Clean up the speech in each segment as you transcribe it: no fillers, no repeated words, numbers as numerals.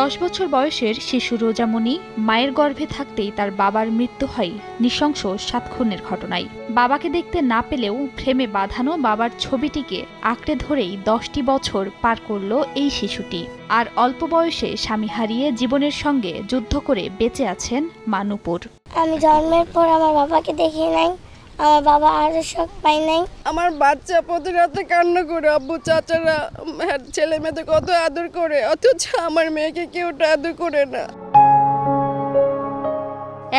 10 বছর বয়সের শিশু রোজামণি মায়ের গর্ভে থাকতেই তার বাবার মৃত্যু হয় নৃশংস 7 খুনের ঘটনায়। বাবাকে দেখতে না পেলেও ফ্রেমে বাঁধানো বাবার ছবিটিকে আঁকড়ে ধরেই 10টি বছর পার করল এই শিশুটি। আর অল্প বয়সে স্বামী হারিয়ে জীবনের সঙ্গে যুদ্ধ করে বেঁচে আছেন মা নূপুর। আমি জন্মের পর আমার বাবাকে দেখি নাই, আমার বাবা আরো শোক পাই নাই। আমার বাচ্চা প্রতি রাতে কান্না করে, আব্বু চাচারা ছেলে মেয়েদের কত আদর করে, অথচ আমার মেয়েকে কেউ আদর করে না।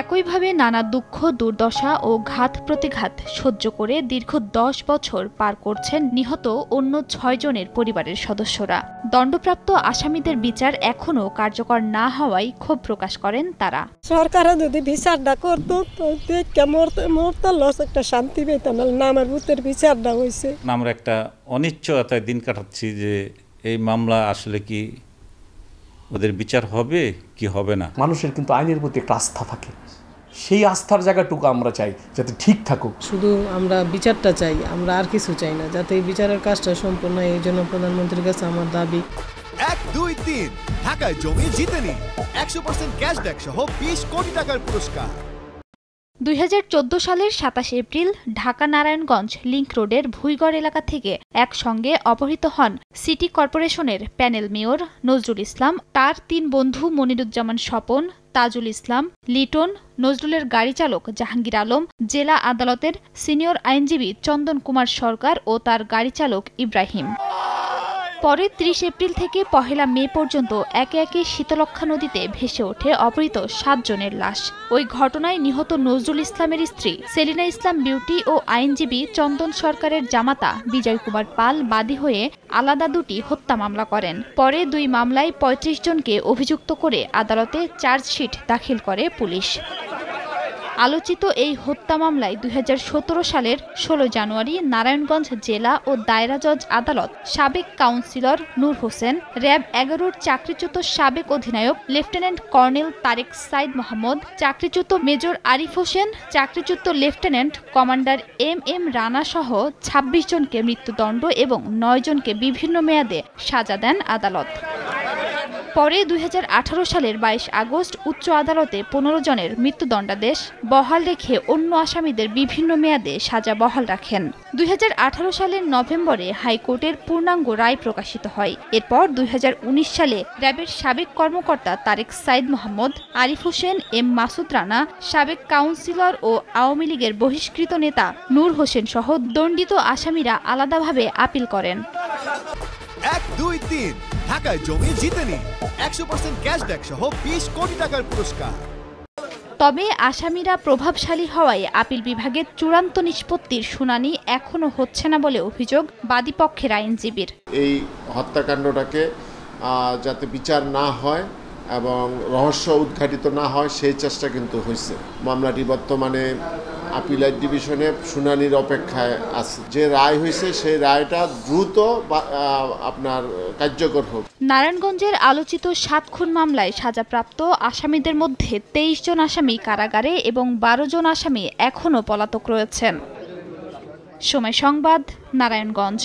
একইভাবে নানা দুঃখ দুর্দশা ও ঘাত প্রতিঘাত সহ্য করে দীর্ঘ 10 বছর পার করছেন নিহত অন্য 6 জনের পরিবারের সদস্যরা। দণ্ডপ্রাপ্ত আসামিদের বিচার এখনও কার্যকর না হওয়ায় ক্ষোভ প্রকাশ করেন তারা। সরকারও যদি বিচারটা করতো তো দেখে মরতে লস একটা শান্তি পেতাম না। আমার ভূতের বিচারটা হয়েছে। আমরা একটা অনিশ্চয়তায় দিন কাটাচ্ছি যে এই মামলা আসলে কি ওদের বিচার হবে কি হবে না। মানুষের কিন্তু আইনের প্রতি একটা আস্থা থাকে, সেই আস্থার জায়গাটুকু আমরা চাই যাতে ঠিক থাকুক। শুধু আমরা বিচারটা চাই, আমরা আর কিছু চাই না, যাতে এই বিচারের কাজটা সম্পূর্ণ হয়। এই জন্য প্রধানমন্ত্রীর কাছে আমার দাবি 1, 2, 3 ঢাকায় জমি জিতে নিন 100% ক্যাশব্যাক সহ 20 কোটি টাকার পুরস্কার। 2014 সালের 27 এপ্রিল ঢাকা নারায়ণগঞ্জ লিংক রোডের ভুইগড় এলাকা থেকে একসঙ্গে অপহৃত হন সিটি কর্পোরেশনের প্যানেল মেয়র নজরুল ইসলাম, তার 3 বন্ধু মনিরুজ্জামান স্বপন, তাজুল ইসলাম, লিটন, নজরুলের গাড়ি চালক জাহাঙ্গীর আলম, জেলা আদালতের সিনিয়র আইনজীবী চন্দন কুমার সরকার ও তার গাড়ি চালক ইব্রাহিম। পরে 30 এপ্রিল থেকে 1 মে পর্যন্ত একে একে শীতলক্ষ্যা নদীতে ভেসে ওঠে অপহৃত 7 জনের লাশ। ওই ঘটনায় নিহত নজরুল ইসলামের স্ত্রী সেলিনা ইসলাম বিউটি ও আইনজীবী চন্দন সরকারের জামাতা বিজয় কুমার পাল বাদী হয়ে আলাদা 2টি হত্যা মামলা করেন। পরে 2 মামলায় 35 জনকে অভিযুক্ত করে আদালতে চার্জশিট দাখিল করে পুলিশ। আলোচিত এই হত্যা মামলায় 2017 সালের 16 জানুয়ারি নারায়ণগঞ্জ জেলা ও দায়রা জজ আদালত সাবেক কাউন্সিলর নূর হোসেন, র‍্যাব 11-র চাকরিচ্যুত সাবেক অধিনায়ক লেফটেন্যান্ট কর্নেল তারেক সাইদ মোহাম্মদ, চাকরিচ্যুত মেজর আরিফ হোসেন, চাকরিচ্যুত লেফটেন্যান্ট কমান্ডার এম রানা সহ 26 জনকে মৃত্যুদণ্ড এবং 9 জনকে বিভিন্ন মেয়াদে সাজা দেন আদালত। পরে 2018 সালের 22 আগস্ট উচ্চ আদালতে 15 জনের মৃত্যুদণ্ডাদেশ বহাল রেখে অন্য আসামিদের বিভিন্ন মেয়াদে সাজা বহাল রাখেন। 2018 সালের নভেম্বরে হাইকোর্টের পূর্ণাঙ্গ রায় প্রকাশিত হয়। এরপর 2019 সালে র‍্যাবের সাবেক কর্মকর্তা তারেক সাইদ মোহাম্মদ, আরিফ হোসেন, মাসুদ রানা, সাবেক কাউন্সিলর ও আওয়ামী লীগের বহিষ্কৃত নেতা নূর হোসেন সহ দণ্ডিত আসামিরা আলাদাভাবে আপিল করেন। 1, 2, 3 ঢাকায় জমি জিতে নিন 100% ক্যাশব্যাক সহ 20 কোটি টাকার পুরস্কার। তবে আসামিরা প্রভাবশালী হওয়ায় আপিল বিভাগের চূড়ান্ত নিষ্পত্তির শুনানি এখনো হচ্ছে না বলে অভিযোগ বাদীপক্ষের আইনজীবীর। এই হত্যাকাণ্ডটাকে যাতে বিচার না হয় এবং রহস্য উদ্ঘাটিত না হয় সেই চেষ্টা কিন্তু হয়েছে। মামলাটি বর্তমানে আপিল ডিভিশনে শুনানির অপেক্ষায় আছে। যে রায় হয়েছে সেই রায়টা দ্রুত আপনার কার্যকর হোক। নারায়ণগঞ্জের আলোচিত 7 খুন মামলায় সাজাপ্রাপ্ত আসামিদের মধ্যে 23 জন আসামি কারাগারে এবং 12 জন আসামি এখনও পলাতক রয়েছেন। সময় সংবাদ, নারায়ণগঞ্জ।